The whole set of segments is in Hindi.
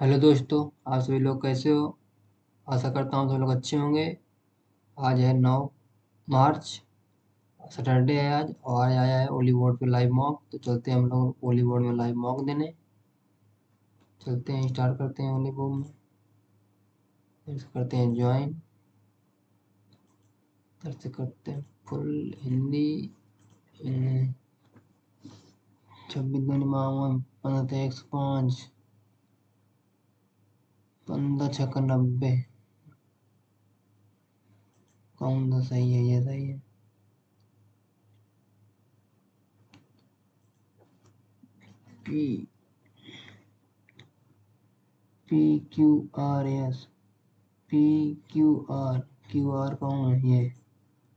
हेलो दोस्तों। आप सभी लोग कैसे हो? आशा करता हूँ सब लोग अच्छे होंगे। आज है 9 मार्च, सैटरडे है आज, और आज आया है ओली बोर्ड पे लाइव मॉक। तो चलते हैं हम लोग ओली बोर्ड में लाइव मॉक देने। चलते हैं, स्टार्ट करते हैं ओली बोर्ड में। फिर करते हैं ज्वाइन, फिर से करते हैं फुल हिंदी। 26 दूनी 15 105, 15 6 90। कौन सा सही है? ये सही है। P P Q R S, P Q R, Q R कौन है? ये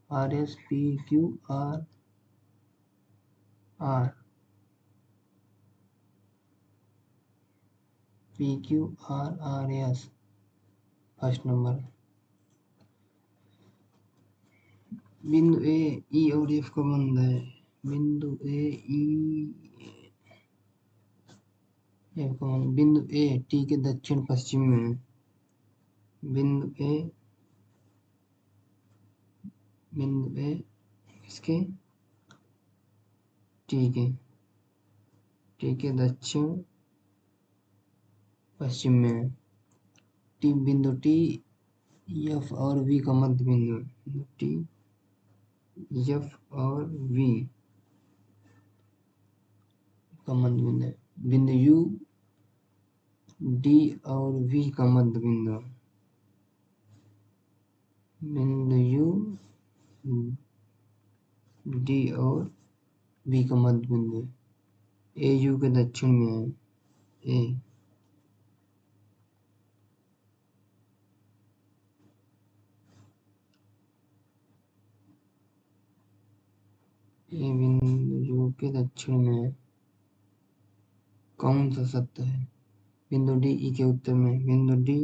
R S P Q R R, P Q R R S, first number. बिंदु ए, ई और एफ का बंद है। बिंदु ए, ई, एफ का बंद। बिंदु ए टी के दक्षिण पश्चिम में है। बिंदु ए, बिंदु ए इसके टी के दक्षिण पश्चिम में है। टी, बिंदु टी एफ और वी का मध्य बिंदु है। बिंदु टी एफ और वी का मध्य बिंदु है। बिंदु यू डी और वी का मध्य बिंदु है। बिंदु यू डी और बी का मध्य बिंदु है। ए यू के दक्षिण में है। ए ए बिंदु यू के दक्षिण में है। कौन सा सत्य है? बिंदु डी ई के उत्तर में है। बिंदु डी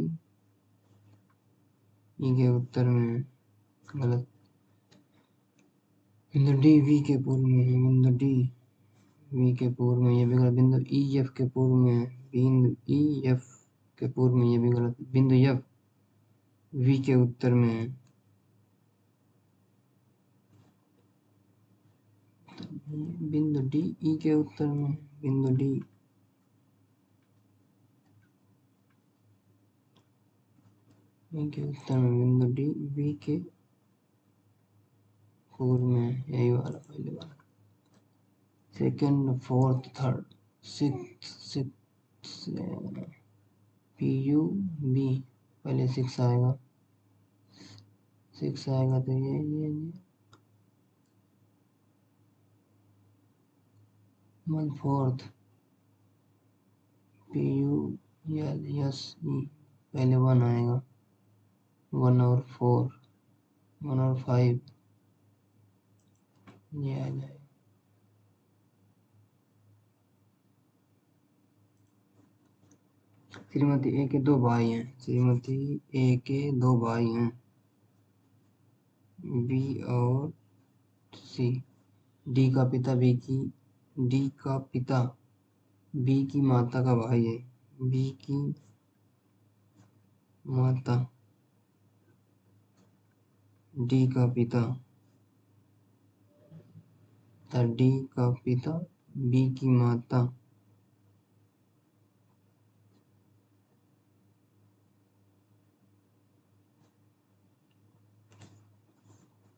ई के उत्तर में है। गलत। बिंदु डी वी के पूर्व में है। बिंदु डी वी के पूर्व में, ये भी गलत। बिंदु ई एफ के पूर्व में है। बिंदु ई एफ के पूर्व में, ये भी गलत। बिंदु एफ वी के उत्तर में है। बिंदु डी ई के उत्तर में। बिंदु डी ई के उत्तर में। बिंदु डी वी के पूर्व में, यही वाला पहले वाला। Second, fourth, third, six, six, P U B, पहले सिक्स आएगा। सिक्स आएगा तो ये 1/4, P U L S E, पहले 1 आएगा। 1/4, 1/5, ये आ जाएगा। श्रीमती ए के दो भाई हैं। श्रीमती ए के दो भाई हैं, बी और सी। डी का पिता बी की माता का भाई है। बी की माता, डी का पिता, डी का पिता बी की माता,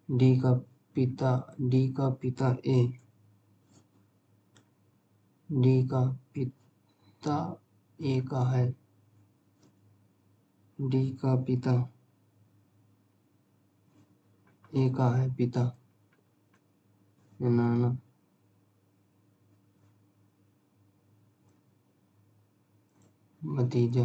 डी का पिता ए, डी का पिता ए का है। डी का पिता ए का है पिता, नाना। भतीजा।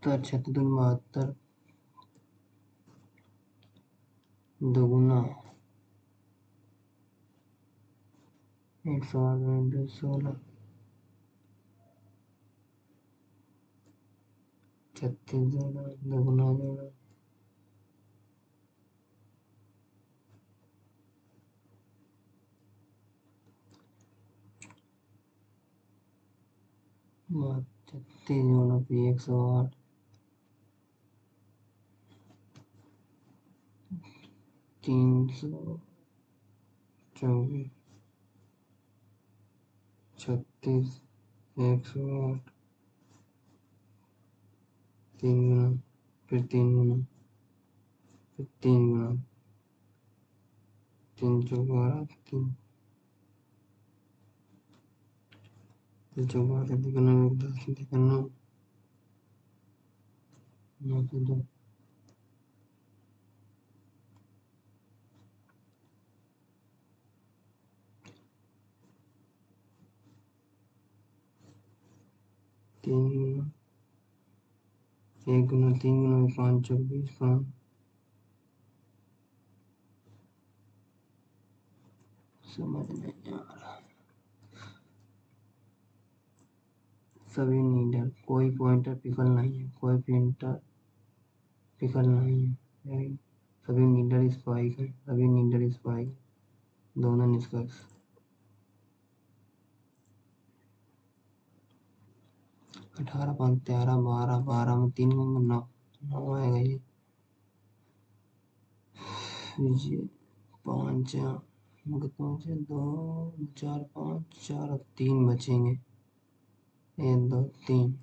72, 72, दोगुना 108, 16, 36 दोगुना जोड़ा। 36 गुणा पी 108, 324, 36, 108, 3 गुना, फिर 3 गुना, फिर 3 गुना, 3 चौक 12, 3 चौक 12, 10 9, 9 से 2, 3 गुना, 1 गुना 3 गुना 5 चौक 20, 5, समझ नहीं आ रहा। सभी नीडर, कोई पॉइंटर पिफल नहीं है, कोई पॉइंटर पिफल नहीं है, सभी नीडर स्पाइक है, सभी नीडर स्पाइक, दोनों निष्कर्ष। 18 5 13 12, 12 में 3 को 9, 9 आएगा ये 5 5 2 4 5 4 3 बचेंगे, 1 2 3,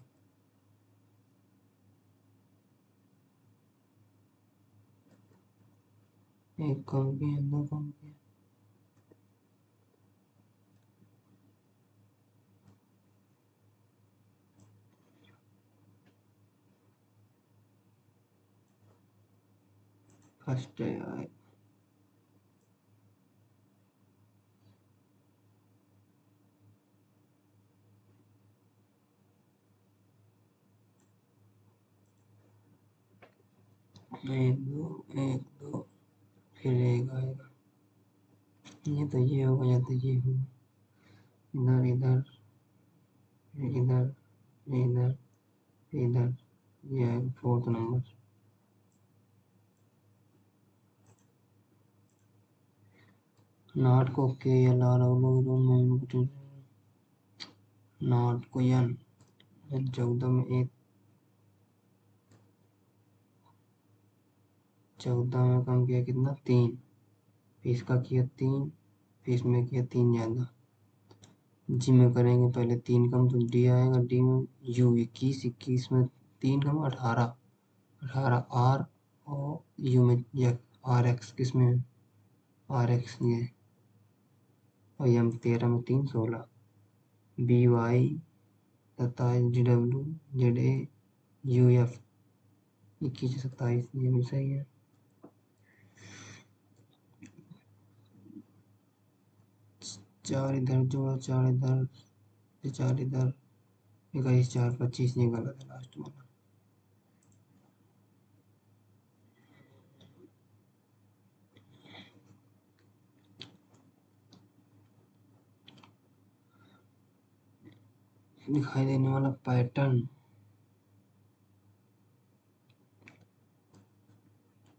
एक कम किया, 2 कम किया, फर्स्ट आए। एक दो फिर एक आएगा, ये तो ये होगा या तो ये होगा, इधर इधर इधर इधर इधर, ये है 4th नंबर। नॉट को के एल आर में नॉट को एन 14 में एक, 14 में कम किया कितना 3, फिर इसका किया 3, फिर इसमें किया 3 ज़्यादा, जी में करेंगे पहले 3 कम तो डी आएगा, डी में यू 21, 21 में 3 कम 18, 18 आर और यू में यह आर एक्स, किस में है आर एक्स ये, और एम 13 में 3 16, B Y 27, G W Z A U F 21 27, ये भी सही है। चार इधर जोड़ा, 4 इधर, 4 इधर, 21 4 25, ये गलत है लास्ट वाला। दिखाई देने वाला पैटर्न,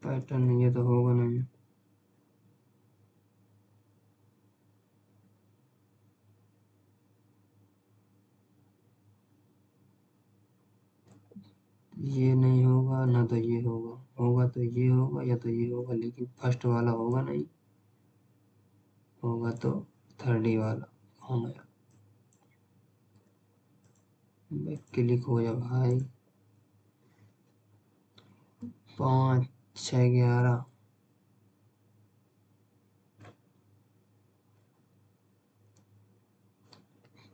पैटर्न ये तो होगा नहीं, ये नहीं होगा ना तो ये होगा, होगा तो ये होगा या तो ये होगा, लेकिन फर्स्ट वाला होगा नहीं, होगा तो थर्ड ही वाला होगा। क्लिक हो जा भाई, 5 6 11,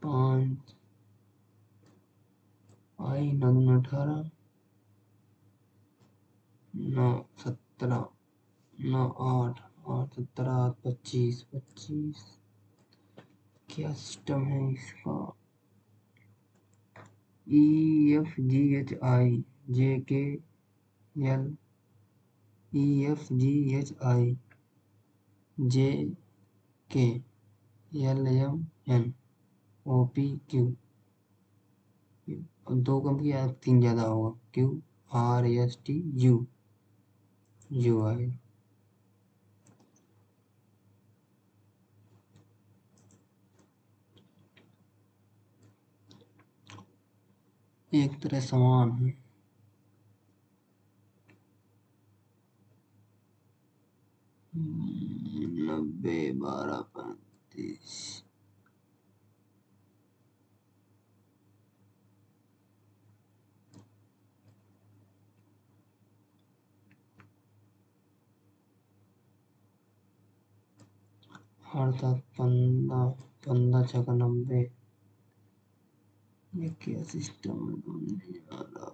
5 आई 9 दूना 18, 9 17, 9 8 8 17 25 25, क्या सिस्टम है इसका, ई F G H I J K L, E F G H I J K L M N O P Q, दो कम किया 3 ज़्यादा होगा, Q R S T U, U आएगा। एक तरह समान है। 90, 12, 35। 15, 15 छः 90। ये क्या सिस्टम है, नहीं आ रहा।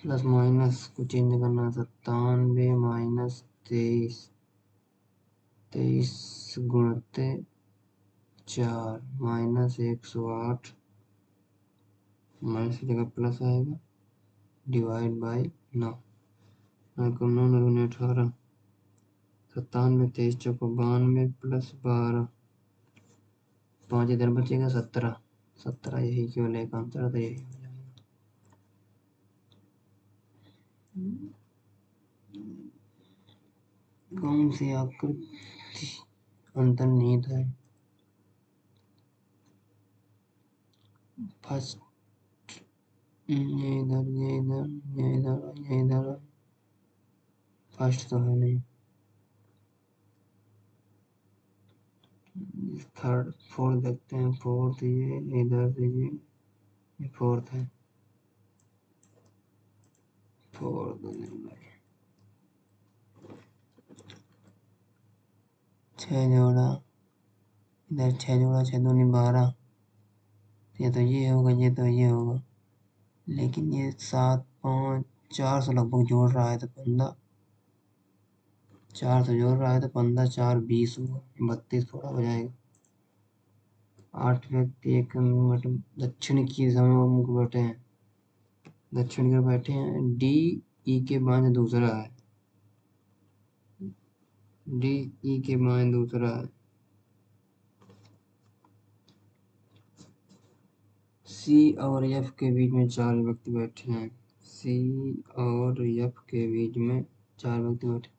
प्लस माइनस को चेंज करना। 97 माइनस 23। 23 गुणते 4 माइनस 108। माइनस की जगह प्लस आएगा। Divide by 9। 9 9 18। 97 23 choco 92 plus 12। 5 इधर बचेगा 17। 17 यही केवल एक आंसर था, यही हो जाएगा। कौन सी आकृति अंतर्निहित है? फर्स्ट, ये इधर ये इधर ये इधर ये इधर। फर्स्ट तो है नहीं। थर्ड, फोर्थ देखते हैं। फोर्थ ये इधर से ये फोर्थ है। फोर्थ छः जोड़ा, इधर 6 जोड़ा, 6 दूनी 12। ये तो ये होगा, ये तो ये होगा। लेकिन ये 7 5 4 से लगभग जोड़ रहा है तो 15। 4 से जोड़ रहा है तो 15 4 20 होगा। 32 थोड़ा हो जाएगा। 8 व्यक्ति एक दक्षिण की दिशा में मुख बैठे हैं। दक्षिण की बैठे हैं। डी ई के बाएं दूसरा है। डी ई के बाएं दूसरा है। सी और एफ के बीच में 4 व्यक्ति बैठे हैं। सी और एफ के बीच में 4 व्यक्ति बैठे।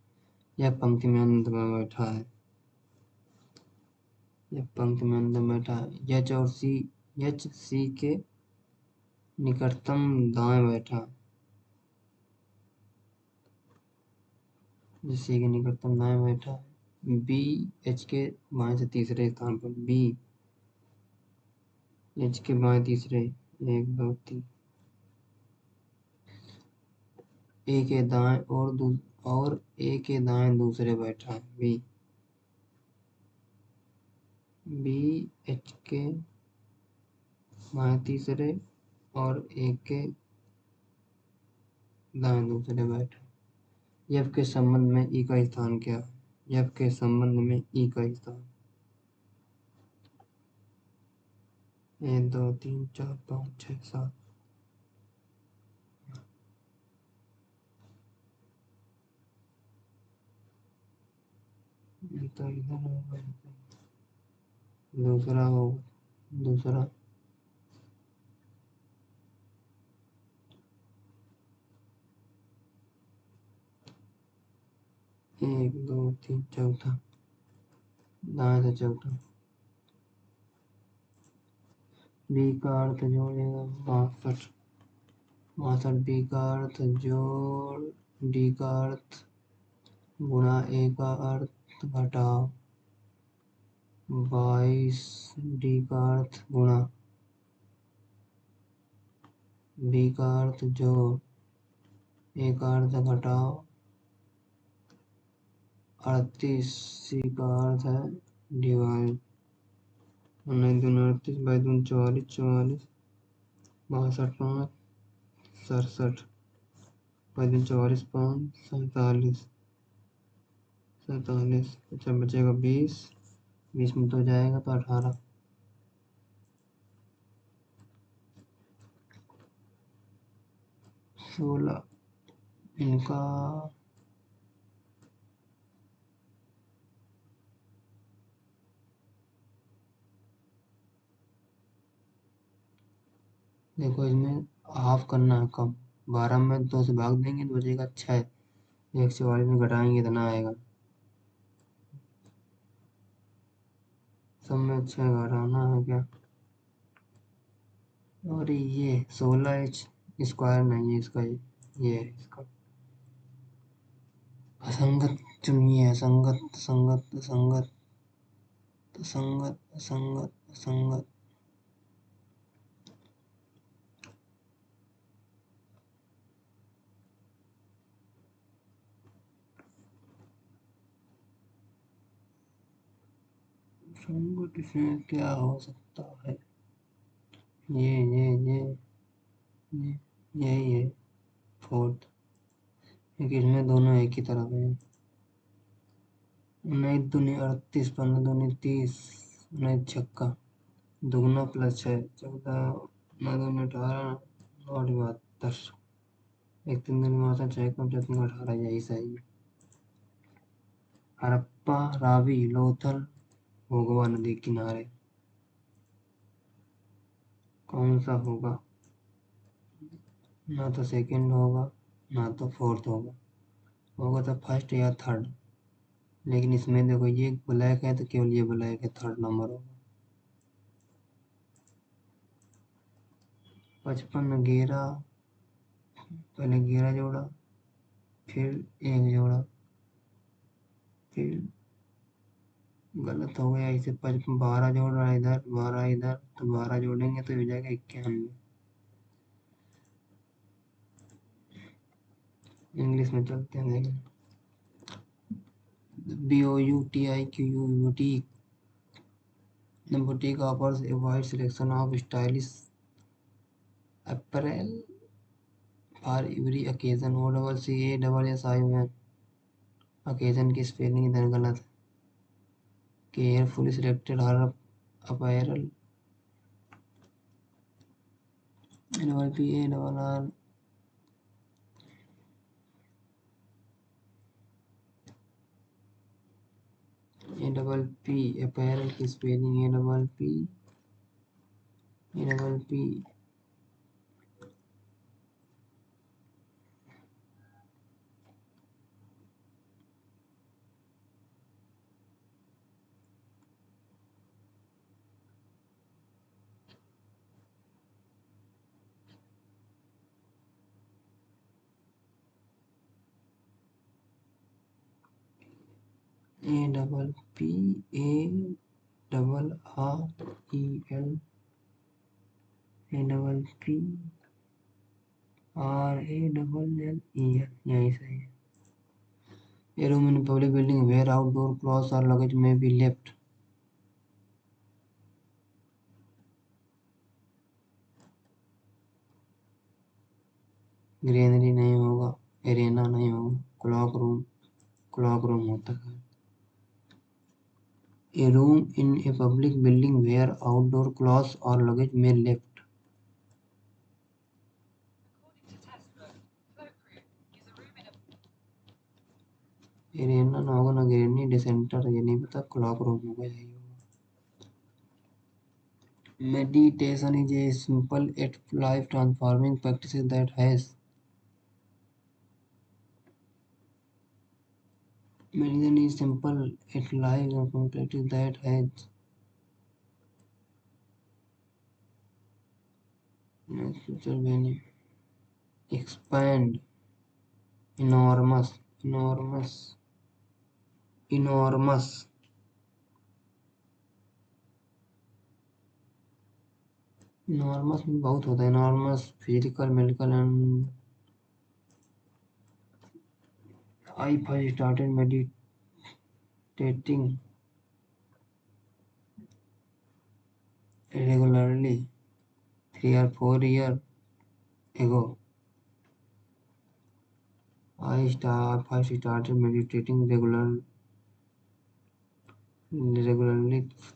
यह पंक्ति में अंत में बैठा है। यह पंक्ति में अंत में बैठा है। एच और सी, एच सी के निकटतम दाएं बैठा। सी के निकटतम दाएं बैठा है। बी एच के बाएं से तीसरे स्थान पर। बी एच के बाएं तीसरे। 1 2 3। ए के दाएं और ए के दाएं दूसरे बैठा है। बी एच के बाएं तीसरे और ए के दाएं दूसरे बैठा। एफ के संबंध में ई का स्थान क्या है? एफ के संबंध में ई का स्थान 1 2 3 4 5 6 7। तो इधर होगा, दूसरा होगा, दूसरा। 1 2 3 चौथा, दाएं से चौथा। बी का अर्थ जोड़ेगा 62। 62 बी का अर्थ जोड़ डी का अर्थ गुणा ए का अर्थ घटाओ 22 डी का अर्थ गुणा बी का अर्थ जोड़ ए का अर्थ घटाओ 38 सी का अर्थ है डिवाइड। 9 दूनी 38 बाई दूनी 44 44 62 5 67 बाई दूनी 44 5 47 47। अच्छा बचेगा 20। 20 में तो जाएगा तो 18। 16 इनका देखो, इसमें हाफ करना है कम। 12 में 2 से भाग देंगे तो बचेगा 6। 144 में घटाएंगे इतना आएगा। सब में 6 घटाना है क्या? और ये 16 स्क्वायर नहीं है इसका, ये है इसका। असंगत चुनिए, असंगत संगत असंगत असंगत असंगत असंगत। संगत इसमें क्या हो सकता है? ये यही है फोर्थ, क्योंकि इसमें दोनों एक ही तरफ है। 19 दूनी 38, 15 दूनी 30, 19 छक्का, दुगना प्लस 6 14, 9 दूनी 18, 8 72, 1 3 दूनी 12, 6 कम 4 3 18, यही सही है। हड़प्पा, रावी, लोथल, भोगवा नदी किनारे, कौन सा होगा? ना तो सेकंड होगा, ना तो फोर्थ होगा, होगा तो फर्स्ट या थर्ड। लेकिन इसमें देखो ये ब्लैक है तो केवल ये ब्लैक है, थर्ड नंबर होगा। 55 घेरा, पहले घेरा जोड़ा, फिर एक जोड़ा, फिर गलत हो गया इसे। 12 जोड़ रहा है इधर, 12 इधर, तो 12 जोड़ेंगे तो हो जाएगा 91। इंग्लिश में चलते हैं देखें। BOUTIQU boutique. The boutique offers a wide selection of stylish apparel for every occasion. OCCASSION, occasion की स्पेलिंग इधर गलत है। Carefully selected her apparel, PARR, APP, apparel की स्पेलिंग APP। APPARREL, APPRALLEL, यही सही है। A room in a public building where outdoor clothes or luggage may be left. Granary नहीं होगा, एरेना नहीं होगा, क्लॉक रूम होता है। A room in a public building where outdoor clothes or luggage may left. Arena ना होगा, ना ग्रेनरी, डिसेंटर ये नहीं पता, क्लॉक रूम होगा, यही होगा। Meditation is a simple yet life transforming practice that has Meditation is simple yet life transforming practice that has future value. Expand, enormous, enormous, enormous, enormous में बहुत होता है। enormous physical, medical and I first started meditating regularly 3 or 4 years ago. First started meditating regularly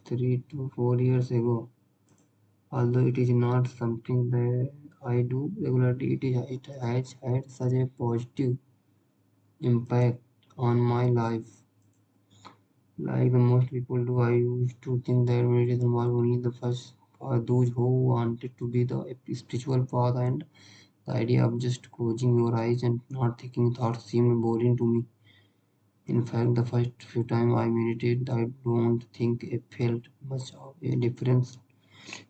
3 to 4 years ago. Although it is not something that I do regularly, it has had such a positive impact on my life. Like the most people do, I used to think that meditation was only the first for those who wanted to be the spiritual path, and the idea of just closing your eyes and not thinking thoughts seemed boring to me. In fact, the first few times I meditated, I don't think I felt much of a difference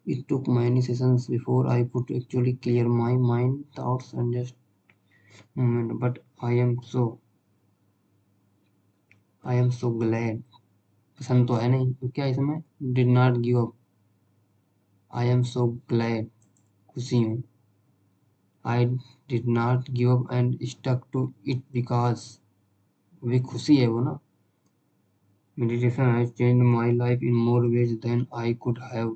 It took many sessions before I could actually clear my mind, thoughts, and just moment. But I am so glad. पसंद तो है नहीं तो क्या इसमें did not give up. I am so glad. खुशी हूँ. I did not give up and stuck to it because वे खुशी है वो ना. Meditation has changed my life in more ways than I could have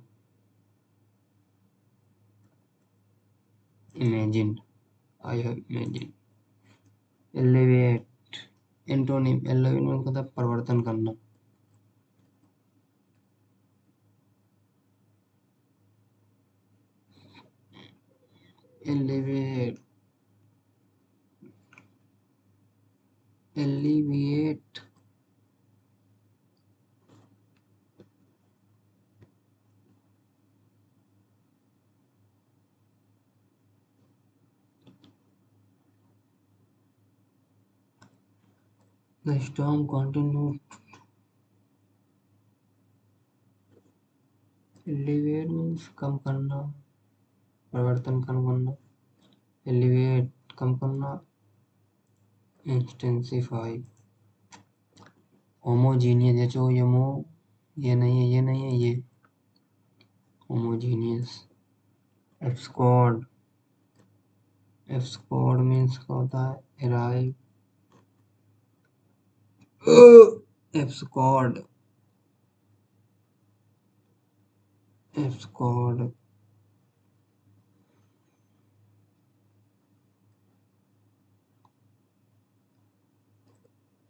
imagined. I have imagined. Elevate. Antonym. Elevate मतलब परिवर्तन करना. Elevate. Alleviate. The storm continued. Alleviate means कम करना. परिवर्तन कम करना. Alleviate कम करना. Intensify. Homogeneous. ये नहीं है ये नहीं है ये. Homogeneous. Abscond. Abscond means क्या होता है? Arrive. Abscond. Abscond.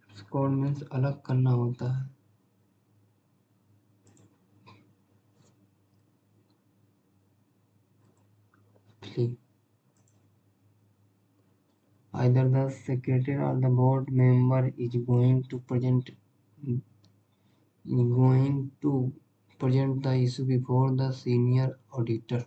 Abscond means अलग करना होता है. Either the secretary or the board member is going to present the issue before the senior auditor.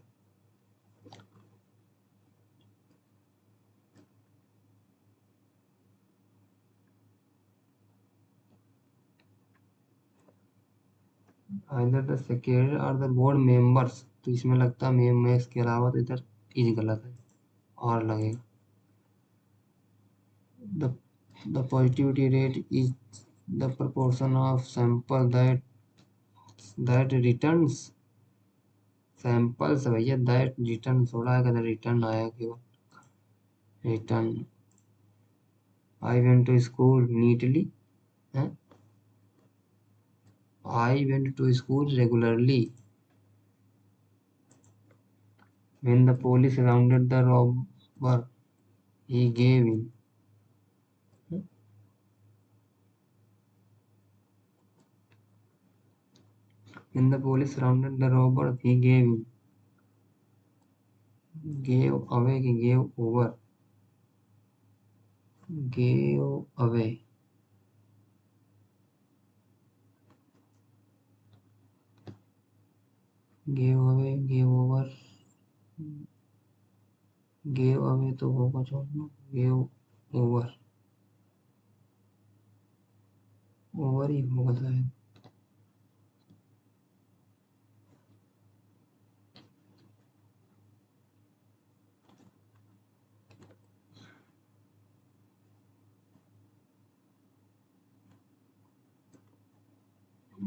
Either the secretary or the board members. तो इसमें लगता है मैं इसके अलावा तो इधर इज गलत है और लगेगा. The positivity rate is the proportion of sample that returns. Samples भैया that returns थोड़ा है कदर रिटर्न आया केवल. Return. I went to school neatly. I went to school regularly. When the police surrounded the robber, he gave in. When the police surrounded the robber, he gave in. Gave away, gave over. Gave away. Gave away, gave over. Gave away तो होगा छोड़ना. Gave over. Over ही होगा शायद.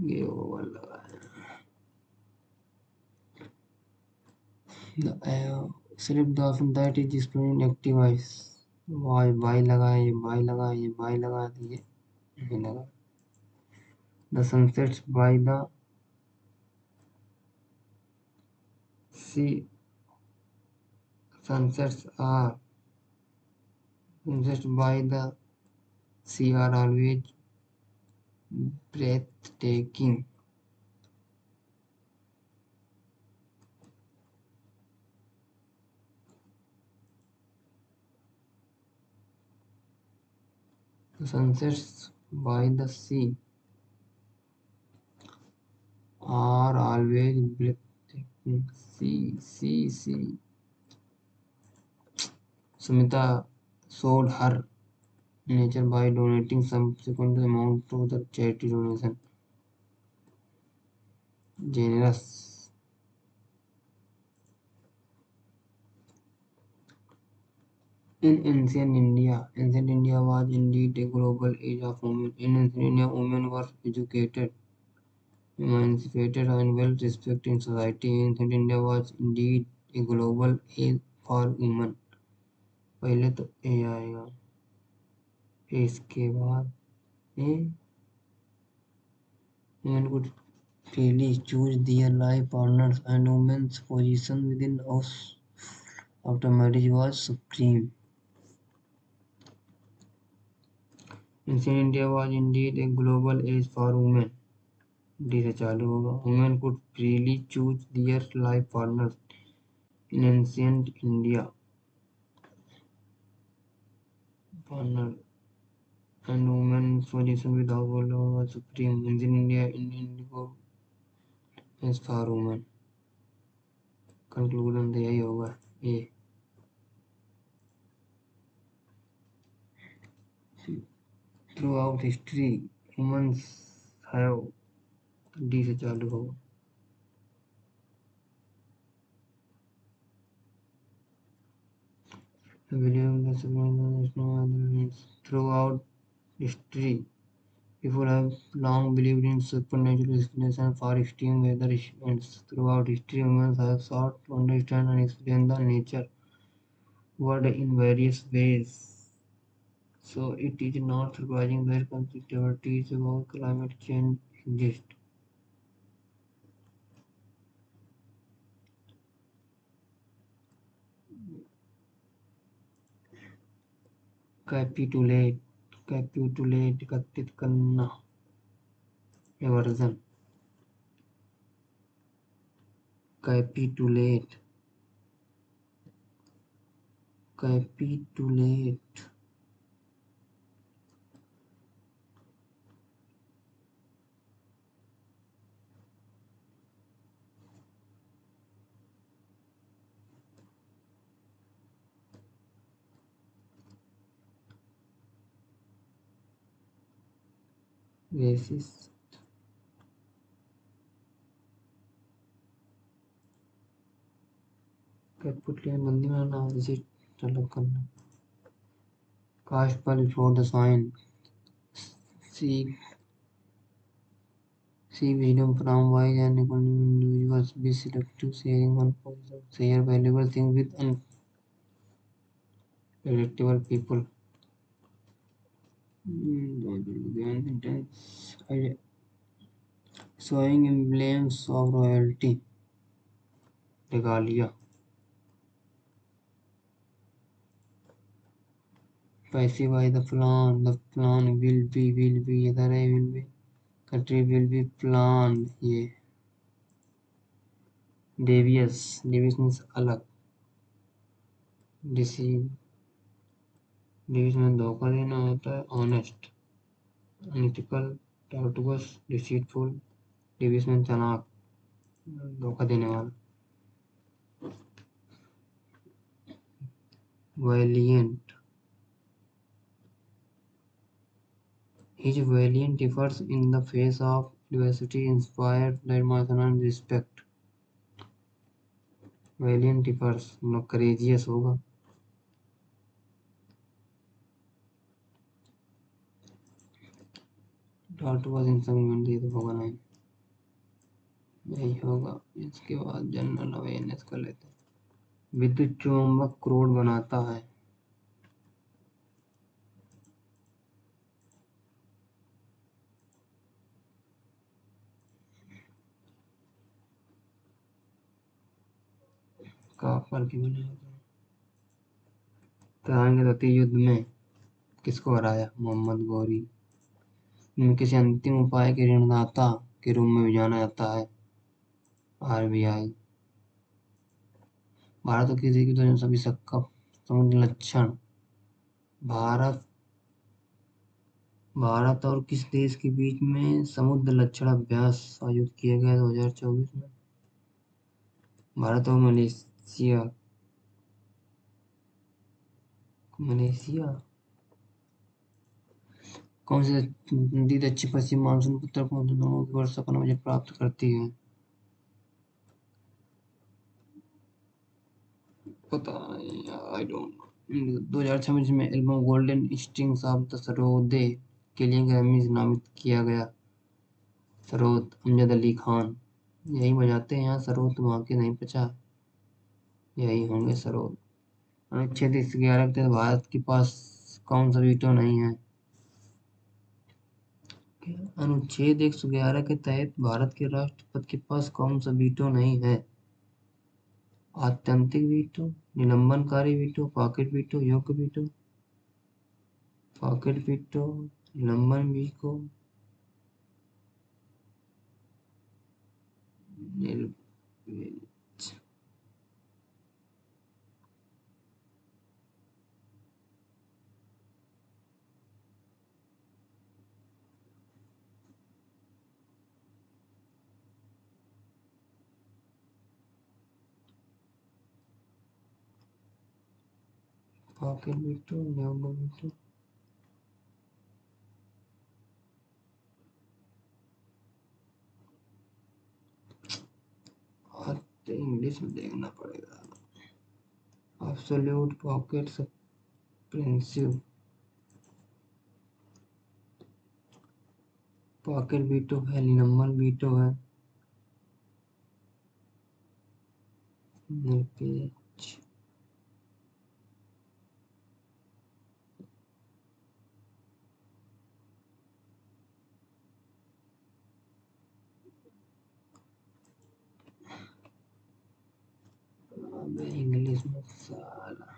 Gave over लगा है. Select the option that is displayed in active voice. Y लगा है, ये वाई लगा है, ये वाई लगा है, ये लगा. The sunsets by the sea. Sunsets by the sea are always breathtaking. The sunsets by the sea are always breathtaking. Sea. Sumita sold her nature by donating subsequent amount to the charity donation. Generous. In ancient India was indeed a global age of women. In ancient India, women were educated, emancipated, and well respected in society. Ancient India was indeed a global age for women. पहले तो ए आएगा, फिर इसके बाद ए women could freely choose their life partners and women's position within house after marriage was supreme. Ancient India was indeed a global age for women. D से चालू होगा. Women could freely choose their life partners in ancient India. Partner and women's position with household was supreme. Ancient India in Indigo is for women. Conclusion तो यही होगा. ए throughout history women have D से चालू होगा. Throughout history, people have long believed in supernatural explanation for extreme weather events. Throughout history, humans have sought to understand and explain the nature world in various ways. So it is not surprising that conspiracies about climate change exist. Capitulate, एकत्रित करना, एवर्जन. Capitulate, racist. Capitulate बंदी में ना racist अलग करना. Cast pearl before the swine. Seek wisdom from wise and economic individuals. Be selective, sharing one position. Share valuable things with unpredictable people. Showing emblems of royalty. Regalia. Pacify the plan. The plan will be. Other will be. Country will be planned. ये devious means अलग. Deceive में धोखा देना होता है. Honest, unethical, tortuous, deceitful. devious में चालाक, धोखा देने वाला. Valiant. His valiant efforts in the face of adversity inspired admiration and respect. Valiant efforts मतलब courageous होगा. tortuous इंसान ये तो होगा नहीं. यही होगा. इसके बाद जनरल अवेयरनेस कर लेते हैं. विद्युत चुंबक क्रोड बनाता है. कॉपर की बने होते हैं. तेहरान के तृतीय युद्ध में किसको हराया? मोहम्मद गौरी. इनमें किसी अंतिम उपाय के ऋणदाता के रूप में भी जाना जाता है. आरबीआई. भारत और किसी की तो सभी सबका समुद्र लक्षण. भारत और किस देश के बीच में समुद्र लक्षण अभ्यास आयोजित किया गया 2024 में? भारत और मलेशिया. कौन सी नदी दक्षिण पश्चिम मानसून उत्तर पूर्व दोनों की वर्षा का अनुमति प्राप्त करती है? पता नहीं, आई डोंट नो. 2026 में album golden strings of the Sarode के लिए ग्रैमी नामित किया गया। सरोद अमजद अली खान यही बजाते हैं यहाँ, सरोद वहाँ के नहीं बचा, यही होंगे सरोद। अनुच्छेद 11 के तहत भारत के पास कौन सा वीटो नहीं है? अनुच्छेद 111 के तहत भारत के राष्ट्रपति के पास कौन सा वीटो नहीं है? आत्यंतिक वीटो, निलंबनकारी वीटो, पॉकेट वीटो, योग्य वीटो। पॉकेट वीटो, निलंबन वीटो, पॉकेट वीटो, योग्य वीटो। और तो इंग्लिश में देखना पड़ेगा। Absolute pocket suppressive, pocket veto है, निलंबन वीटो है, निरपेक्ष। अबे इंग्लिश में साला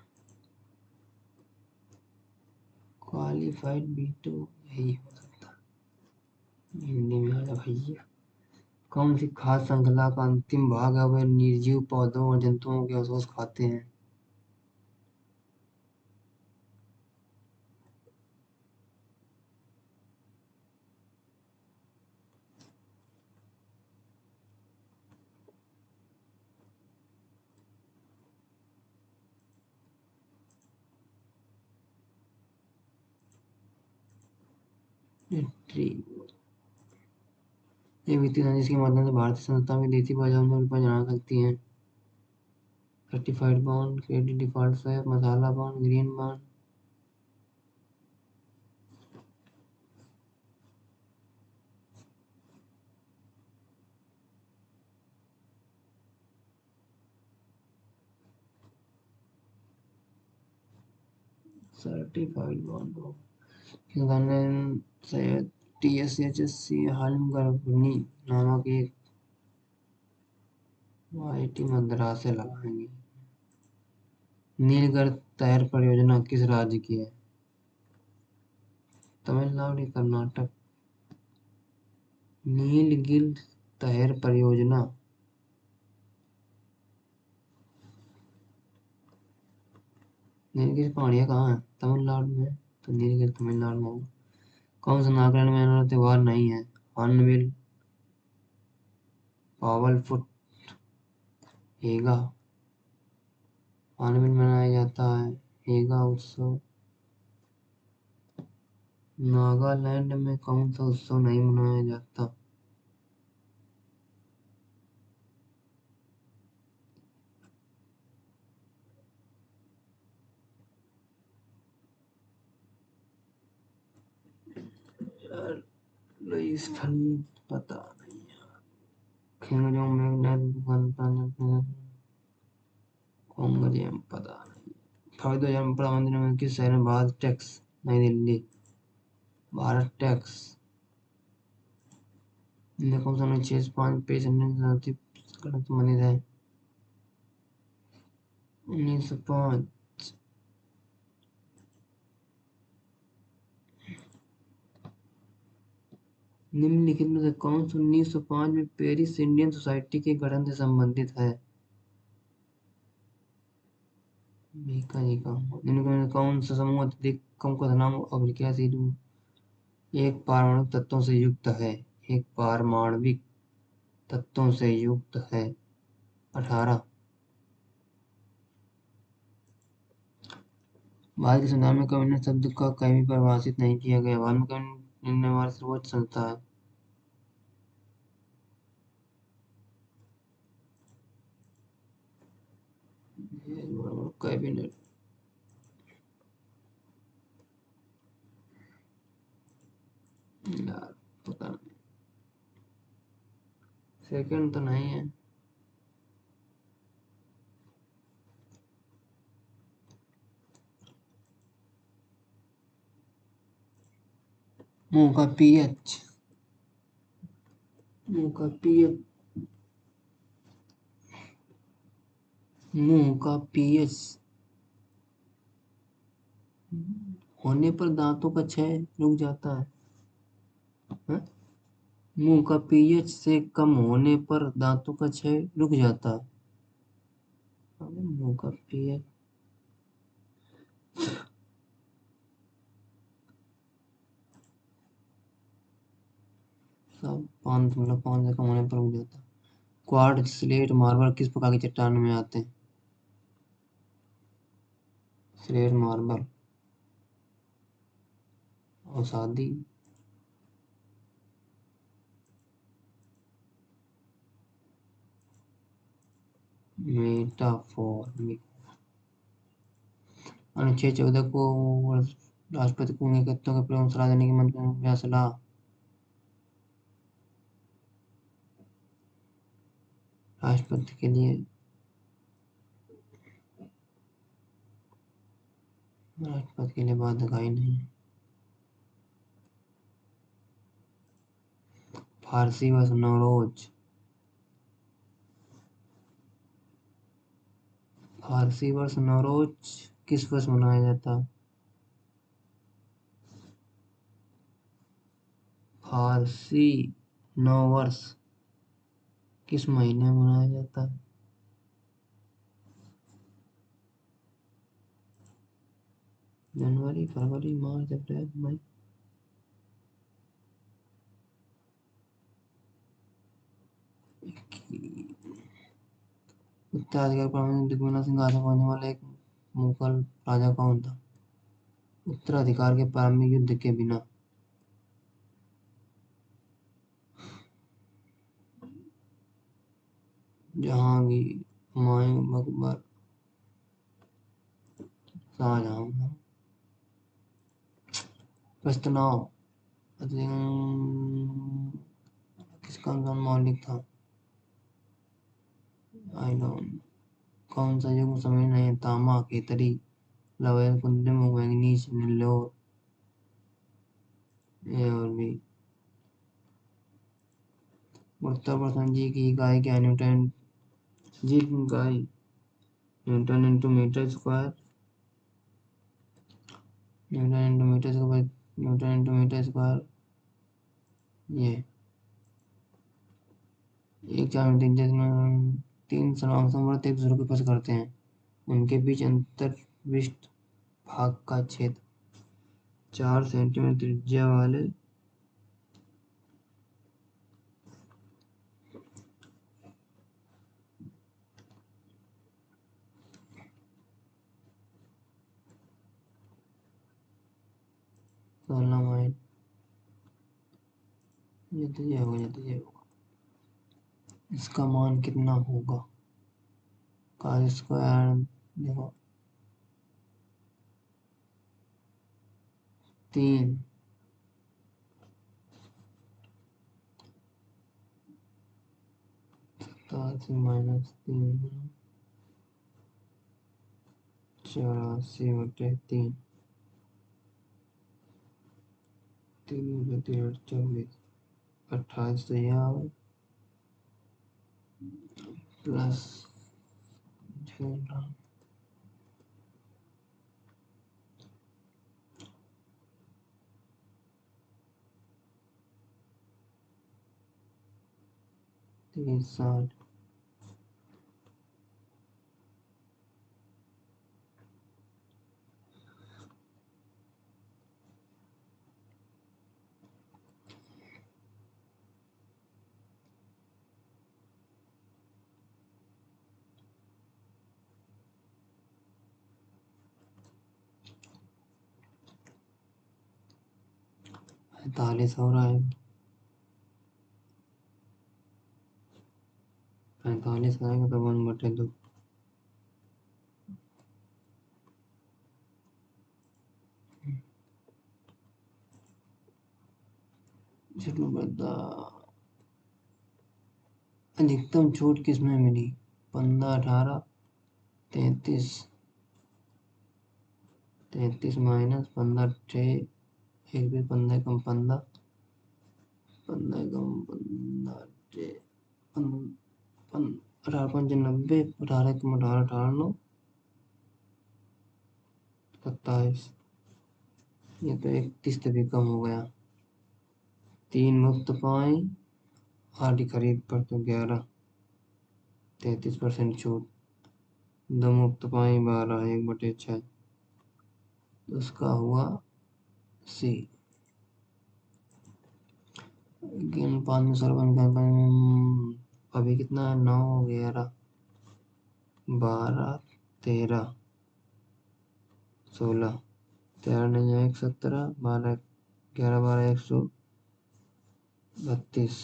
क्वालिफाइड वीटो यही हो सकता है। हिंदी में आया भैया। कौन सी खाद्य श्रृंखला का अंतिम भाग है? वह निर्जीव पौधों और जंतुओं के अवशेष खाते हैं। ये वित्तीय संस्थाएं जिसके माध्यम से भारतीय संस्थाएं विदेशी बाजारों में रुपए जमा सकती हैं। Certified bond, credit default swap, masala bond, green bond. Certified bond हो। TSHSC हाल में गर्भनी नामक एक IIT मद्रास से लगाएंगे। नीलगिरी तहर परियोजना किस राज्य की है? तमिलनाडु या कर्नाटक? नीलगिरी तहर परियोजना नीलगिरी पहाड़ियाँ कहाँ है? तमिलनाडु में, तो नीलगिरी तमिलनाडु में होगा। कौन सा नागालैंड में आने वाला त्योहार नहीं है? हॉर्नबिल, पावल फुट, हेगा। हॉर्नबिल मनाया जाता है, हेगा उत्सव। नागालैंड में कौन सा उत्सव नहीं मनाया जाता? यार लुईस खलीफ पता नहीं यार। खिंगजोंग मैग्नेट गणतंत्र कोंगजियम पता नहीं। फरवरी 2000 में प्रधानमंत्री ने किस शहर में भारत टैक्स? नई दिल्ली। भारत टैक्स कौन सा 1905 पेश गणित संबंधित है? 1905। निम्नलिखित में से कौन सा 1905 में पेरिस इंडियन सोसाइटी के गठन से संबंधित है? बीका जी का निम्नलिखित में कौन सा समूह अत्यधिक कम क्वथनांक अभिक्रियाशील एक पारमाणविक तत्वों से युक्त है? एक पारमाणविक तत्वों से युक्त है। 18। भारतीय संविधान में कैबिनेट शब्द का कहीं भी परिभाषित नहीं किया गया। भारत में कैबिनेट निर्णय हमारी सर्वोच्च संस्था है। कैबिनेट यार पता नहीं, सेकंड तो नहीं है। मुंह का पीएच, मुंह का पीएच, मुंह का पीएच होने पर दांतों का क्षय रुक जाता है। हाँ? मुंह का पीएच से कम होने पर दांतों का क्षय रुक जाता है। अबे मुंह का पीएच, सब पाँच मतलब 5 से कम होने पर रुक जाता है। क्वार्ट्ज, स्लेट, मार्बल किस प्रकार की चट्टान में आते हैं? स्लेट, मार्बल और शादी। मेटाफोर। अनुच्छेद 14 को राष्ट्रपति को उनके कृत्यों के प्रयोग में सलाह देने की मंत्री को क्या सलाह? राष्ट्रपति के लिए, राष्ट्रपति के लिए बाध्यकारी नहीं है। फारसी वर्ष नवरोज, फारसी वर्ष नवरोज किस वर्ष मनाया जाता है? फारसी नव वर्ष किस महीने में मनाया जाता है? जनवरी, फरवरी, मार्च, अप्रैल, मई। उत्तराधिकारी परमाणु युद्ध के बिना सिंहासन पाने वाला एक मुगल राजा कौन था? उत्तराधिकार के प्रारंभिक युद्ध के बिना। जहांगीर, हुमायूं, अकबर, शाहजहां। प्रश्न 9, किसका नाम मौलिक था? I don't. कौन सा युग्म समय नहीं है? तामा, केतरी, लवण, कुंदम, मैंगनीज, नीलोर। ए और बी। गुरुत्वाकर्षण जी की इकाई क्या है? न्यूटन। जी की इकाई newton into metre square, newton into metre square, newton into metre square. ये एक ज्यामिति जिसमें 3 समान समवर्त एक दूसरे को स्पर्श करते हैं, उनके बीच अंतर्विष्ट भाग का छेद 4 सेंटीमीटर त्रिज्या वाले सोलनामाइड। ये तो ये होगा, ये तो ये होगा। इसका मान कितना होगा? का स्क्वायर देखो 3, -3 84/3, 3 × 3 = 24, 28 तो यहाँ प्लस 60। 45 हो रहा है। 45 आएगा तो 1/2। शुरू बता। अधिकतम छूट किसमें मिली? 15, 18, 33। 33 माइनस 15, 6, एक भी 15 कम 15, 15 कम 15, 18 5 90, 18 कम 18, 18 9, 27। ये तो 31 तभी कम हो गया। 3 मुफ्त पाई, आधी खरीद पर तो 11, 33% छूट। 2 मुफ्त पाई 12, 1/6, उसका हुआ सी। अनुपात में सरबन का अभी कितना है? 9, 11, 12, 13, 16, 13 नहीं है 1, 17, 12, 11, 12, 132,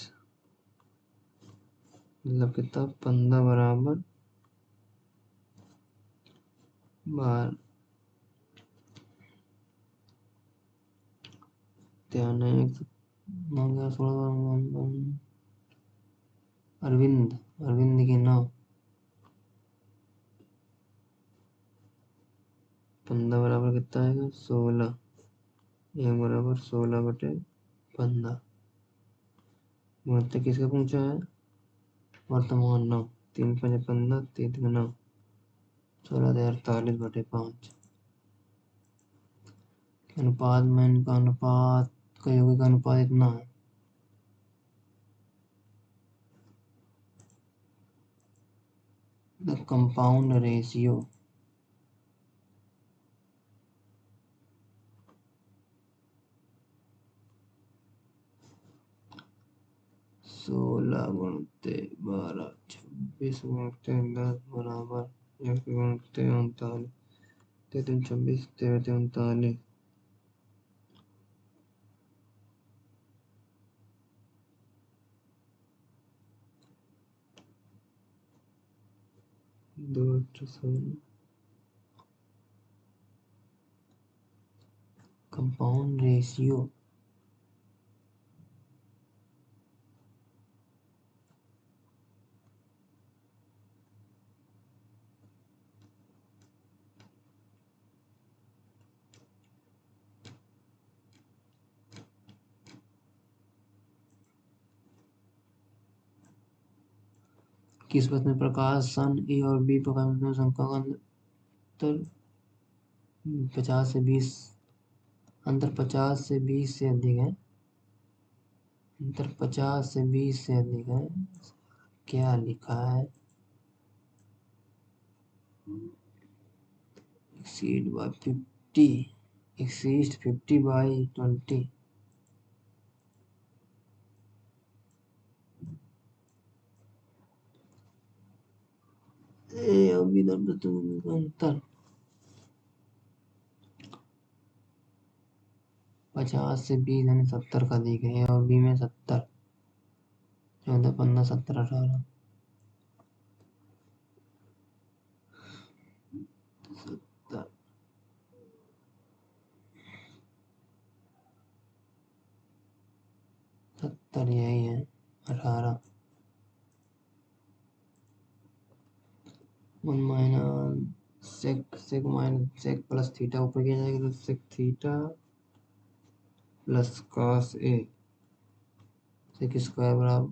मतलब कितना? 15 बराबर 12, 13 नहीं 1, 9, 11, 16, अरविंद, अरविंद की 9, 15 बराबर कितना आएगा? 16, 1 बराबर 16/15। गुणित किसका पूछा है? वर्तमान 9, 3 5 15, 3 3 9, 16,48/5। अनुपात में इनका अनुपात का यौगिक अनुपात इतना है। The compound ratio. सोलह गुणते 12, 26 गुणते 10 बराबर 1 गुणते 39, 33 26, 13 39, 2 कंपाउंड रेशियो। किस पथ में प्रकाश सन ए और बी प्रकाश में संख्या का अंतर 50 से 20, अंतर 50 से 20 से अधिक है। अंतर 50 से 20 से अधिक है। क्या लिखा है? exceed by 50, exceed 50 by 20। अभी अंतर 50 से 20 यानी 70 का अधिक है। और बी में 70, 14, 15, 17, 18, 70, 70 यही है। 18, 1 minus sec minus sec plus theta ऊपर किया जाएगा तो sec theta plus cos A sec square बराबर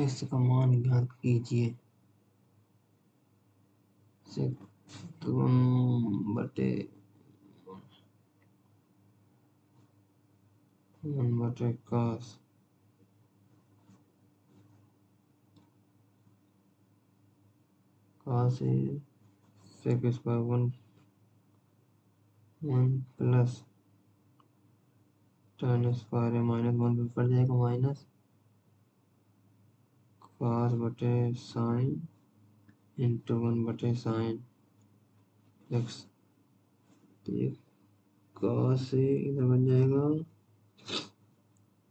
एक्स का मान ज्ञात कीजिए। Sec 1/cos cos A sec square 1 plus tan square है माइनस 1 ऊपर जाएगा माइनस cos बटे साइन इंटू 1/sin एक्स। तो ये cos से इधर बन जाएगा,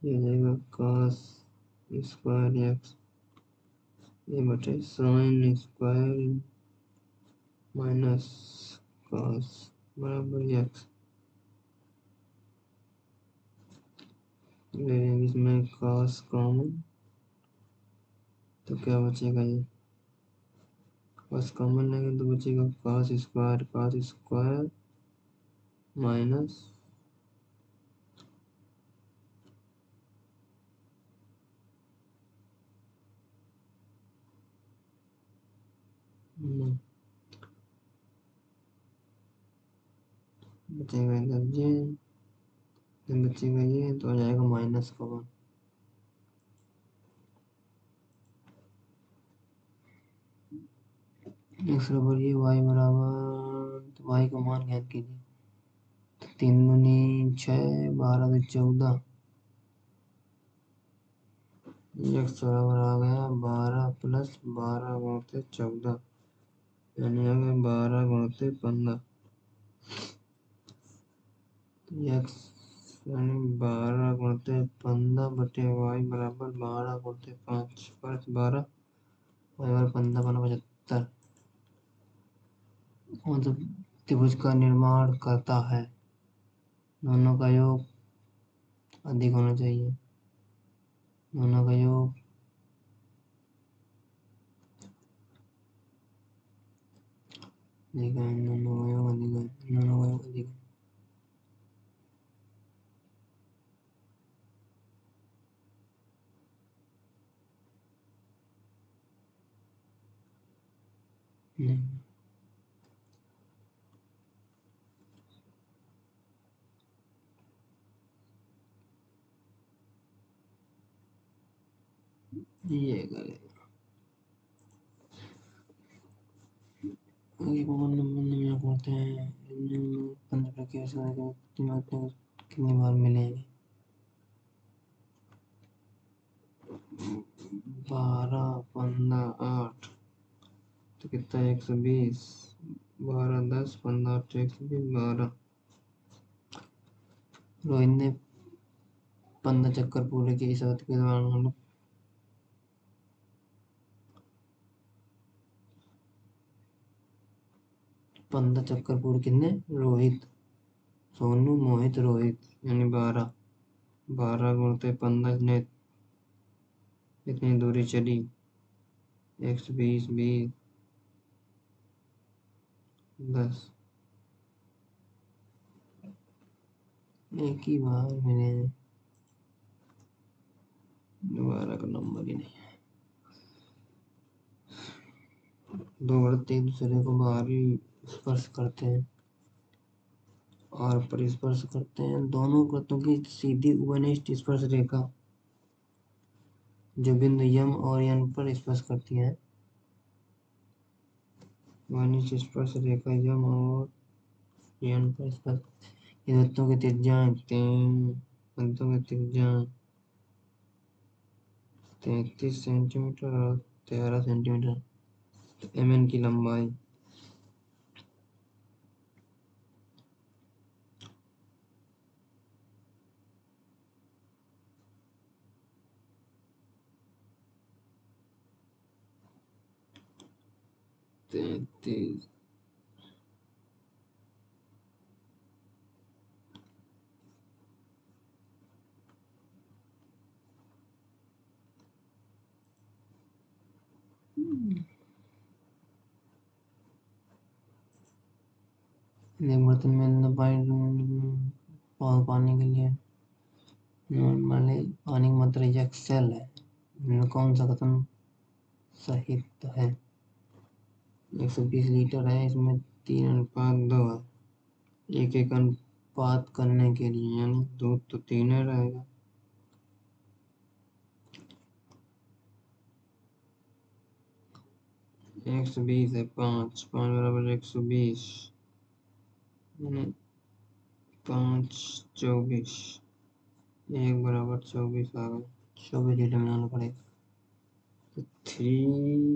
ये हो जाएगा cos स्क्वायर एक्स ये बटे साइन स्क्वायर माइनस कॉस बराबर एक्स। ले लेंगे इसमें कॉस कॉमन, तो क्या बचेगा, ये कॉस कॉमन लेंगे तो बचेगा कॉस स्क्वायर माइनस बचेगा इधर ये, बचेगा ये, तो आ जाएगा माइनस का वन। एक्स बराबर ये, वाई बराबर, तो वाई का मान ज्ञात कीजिए। तो 3 दूनी 6, 12 से 14, एक्स बराबर आ गया 12 प्लस 12 गुणित 14, यानी आ गया 12 गुणित 15। एक्स यानी 12 गुणित 15 बटे वाई बराबर 12 गुणित 5 प्लस 12, वाई बराबर 15 15 75, मतलब त्रिभुज का निर्माण करता है। दोनों का योग अधिक होना चाहिए, दोनों का योग अधिक है, दोनों का योग अधिक है, दोनों का योग अधिक है। नहीं, ये करेगा आगे कॉमन नंबर में करते हैं। 15 के कितनी बार मिलेंगे, 12 15 8, तो कितना 120, 12 10 15 8 120 12। रोहित ने 15 चक्कर पूरे किए इस अवधि के दौरान। 15 चक्कर पूरे कितने, रोहित, सोनू मोहित रोहित, यानी 12, 12 गुणित 15 ने इतनी दूरी चली, 120 20 10, एक ही बार मिले, दोबारा का नंबर ही नहीं है। दो वृत्त एक दूसरे को बाहरी स्पर्श करते हैं और परिस्पर्श करते हैं। दोनों वृत्तों की सीधी उपनिष्ठ स्पर्श रेखा जो बिंदु यम और एन पर स्पर्श करती है, उपनिष्ठ स्पर्श रेखा यम और एन पर स्पर्श, वृत्तों की त्रिज्याएं 33 सेंटीमीटर और 13 सेंटीमीटर, तो एम एन की लंबाई 33। बर्तन में पानी के लिए नॉर्मली पानी की मात्रा एक्सेल है, इनमें कौन सा कथन सही है। 120 लीटर है, इसमें 3:2 है, एक एक अनुपात करने के लिए, यानी दूध तो 3 रहेगा। एक सौ बीस है, 5 5 बराबर 120, यानी 5 24, 1 बराबर 24 आ गया। 24 लीटर बनाना पड़ेगा, तो 3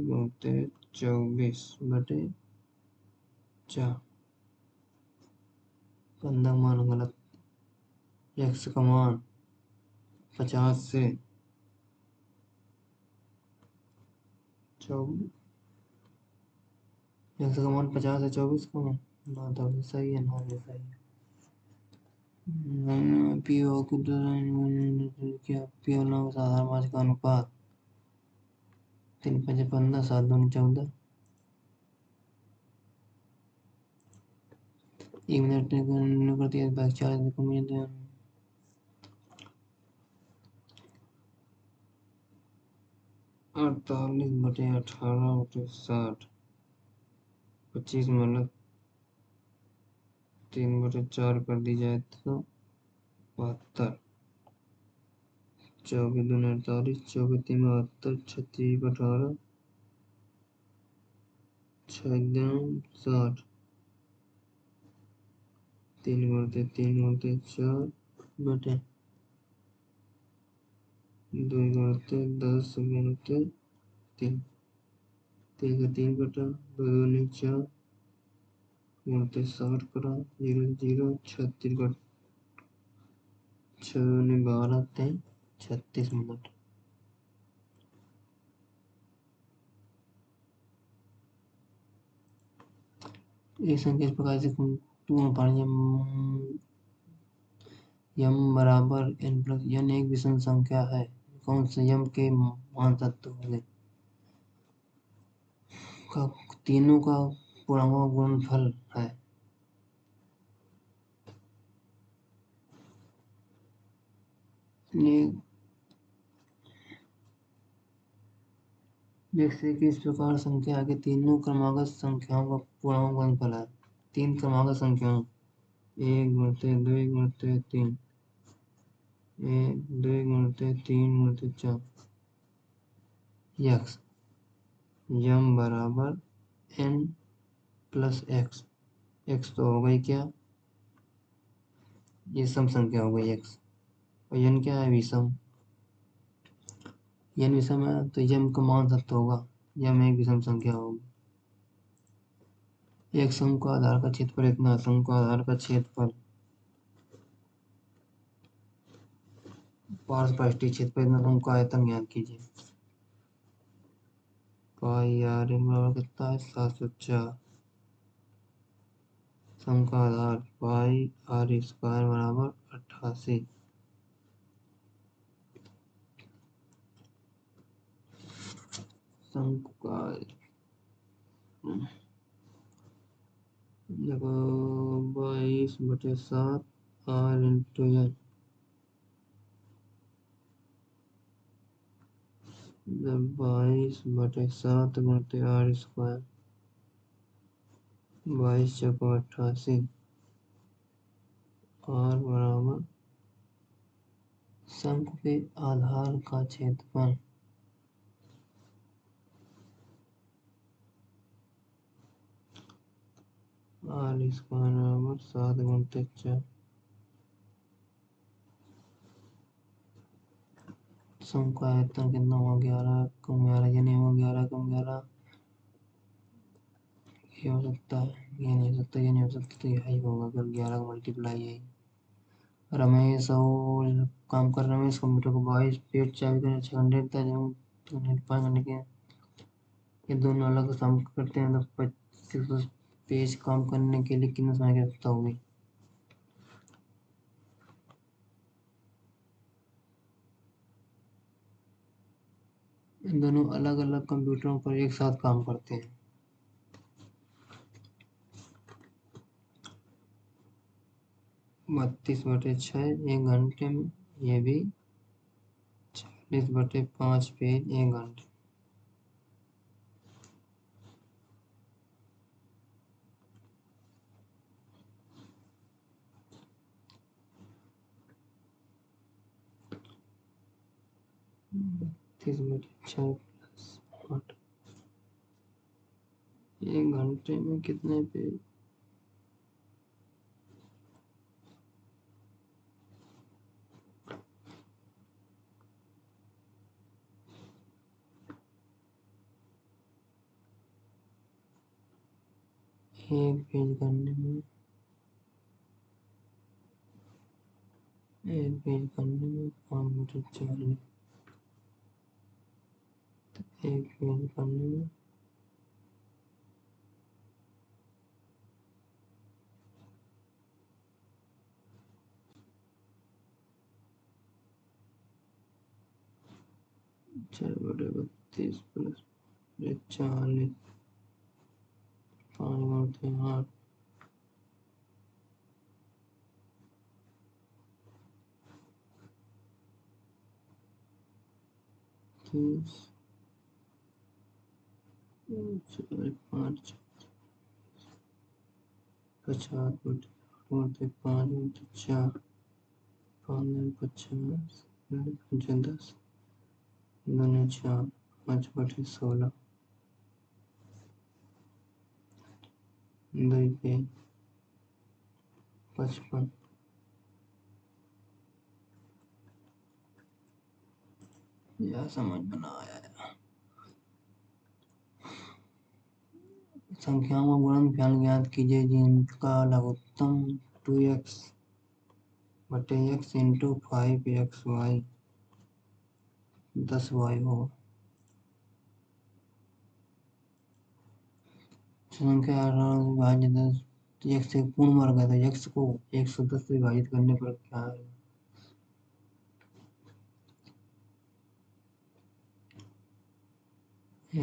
× 24/4, 15 मान गलत, एक्स का मान 50 से 24 x का मान 50 है, 24 का मान 9 तो भी सही है, 9 भी सही है। पीओ की क्या पीओ 9 साधारण मास का अनुपात 3 5 15 7 2 14 1 मिनट प्रति 40 48/18/60 25 मतलब 3/4 कर दी जाए तो 72 24 2 48 24 3 72 36 18 6 60 3/4 बटे 2/10 3 3 कटा 2 2 4 60 कटा 0 0 36 कट 6 12 36 मिनट। एक संख्या इस प्रकार से पूर्ण पानी यम बराबर n प्लस n एक विषम संख्या है। कौन से यम के मान तत्व होंगे? तीनों का पूर्णांकों का गुणनफल है। जैसे कि इस प्रकार संख्या के तीनों क्रमागत संख्याओं का पूर्णांक गुणनफल है। तीन क्रमागत संख्याओं 1 गुणित 2 गुणित 3 1 2 गुणित 3 गुणित 4 यक्स यम बराबर n प्लस एक्स। एक्स तो हो गई क्या, ये सम संख्या हो गई एक्स, और n क्या है, विषम। n विषम है तो यम का मान तत्व होगा, यम एक विषम संख्या होगी। एक सम का आधार का क्षेत्रफल इतना, सम का आधार का क्षेत्रफल पारस्पष्टि क्षेत्रफल इतना, सम का आयतन ज्ञात कीजिए। पाई आर एन बराबर कितना है, 704। सम का आधार पाई आर स्क्वायर बराबर 88। सम का देखो 22/7 आर इंटू एन, 22/7 गुणित आर स्क्वायर, 22 चौको 88, आर बराबर शंकु के आधार का क्षेत्रफल आर स्क्वायर बराबर 7 गुणित 4। सम का आयतन कितना हुआ, 11 कम 11, ये नहीं हुआ 11 कम 11, ये हो सकता है, ये नहीं हो सकता, ये नहीं हो सकता, तो यही होगा अगर 11 का मल्टीप्लाई है। रमेश और काम कर रमेश कंप्यूटर को 22 पेज चाबी का 6 घंटे देता है, 5 घंटे के ये दोनों अलग काम करते हैं तो 25 पेज काम करने के लिए कितना समय की आवश्यकता होगी? इन दोनों अलग अलग कंप्यूटरों पर एक साथ काम करते हैं। 32/6 1 घंटे में, ये भी 40/5 पेज 1 घंटे। तीस बटे 6 + 8 1 घंटे में कितने पेज? एक पेज करने में 5 बटे 40, एक पेज करने में चार बटे 32 प्लस 40, 5 गुणते 8, 30, 5, 50 बटे 5 गुणते 4, 5 50, 10, 2 4, 5 बटे 16, 2 पे 55। यह समझ में ना आया। संख्याओं का गुणनफल ज्ञात कीजिए जिनका लघुत्तम 2x बटे x इंटू 5xy 10y होगा। संख्या 18 से विभाजित 10 x एक पूर्ण वर्ग है तो x को 110 से विभाजित करने पर क्या है?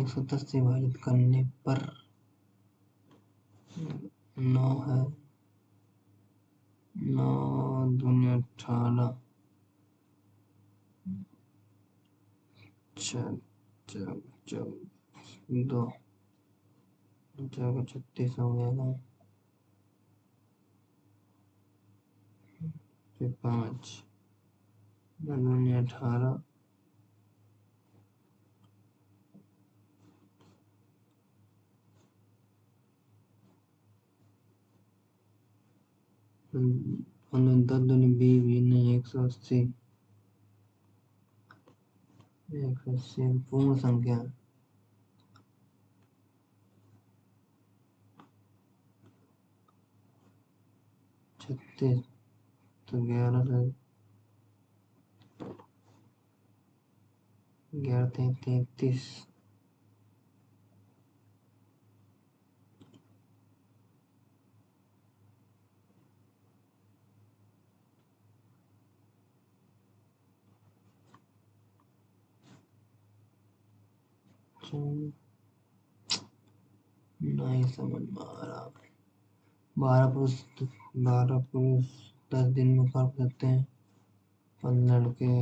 110 से विभाजित करने पर 9 है, 9 दूनी 18, 2 36 हो गया, फिर 5 दूनी 18, 10 दूनी 20 नहीं 180, 180 पूर्ण संख्या 36 तो 11 से 11 33, नहीं समझ में आ रहा। 12 पुरुष 10 दिन में कर सकते हैं, 15 लड़के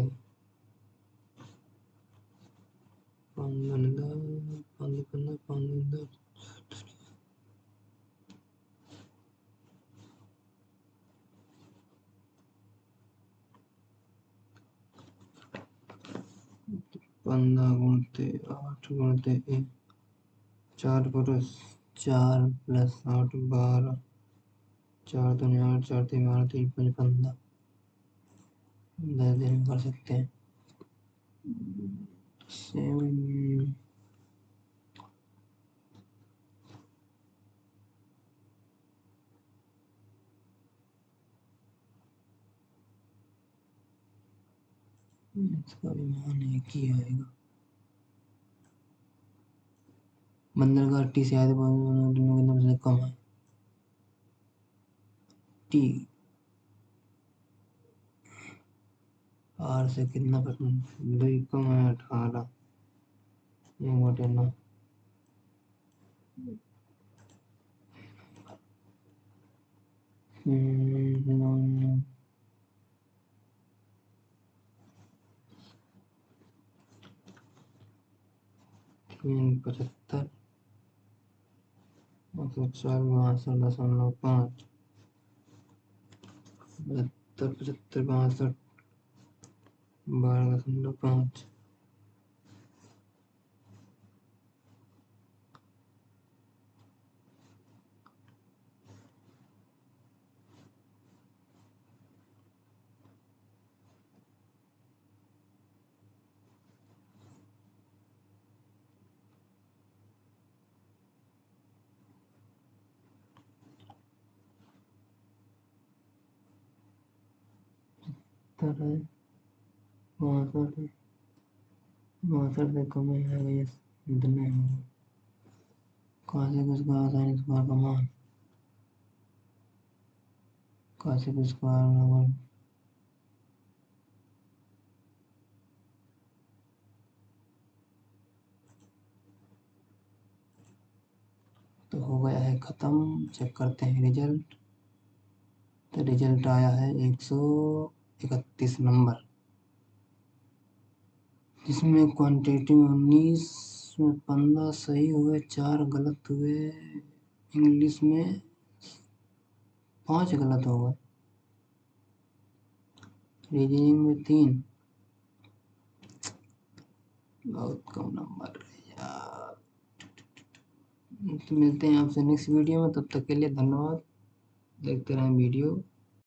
15 गुणते 8 गुणते 1, 4 पुरुष 4 प्लस 8 12, 4 दूनी 8, 4 तीन 12, 3 5 15, 10 दिन में कर सकते हैं। 7 इसका भी मान एक ही आएगा। बंदरगाह टी से आधे दोनों से कम है। टी आर से कितना परसेंट? 2 कम है 18, 1/9। हम्म 75, 4 62.5, 72 75 62, 12.5। है 62 से कम ही आएगा। इतने कहाँ से किसका साइन स्क्वायर का मान, कहाँ से स्क्वायर बराबर तो हो गया है ख़त्म। चेक करते हैं रिजल्ट। तो रिजल्ट आया है 131 नंबर, जिसमें क्वांटिटी में 19 में 15 सही हुए, 4 गलत हुए, इंग्लिश में 5 गलत हो गए, रीजनिंग में 3। बहुत कम नंबर है यार। तो मिलते हैं आपसे नेक्स्ट वीडियो में, तब तक के लिए धन्यवाद। देखते रहें वीडियो।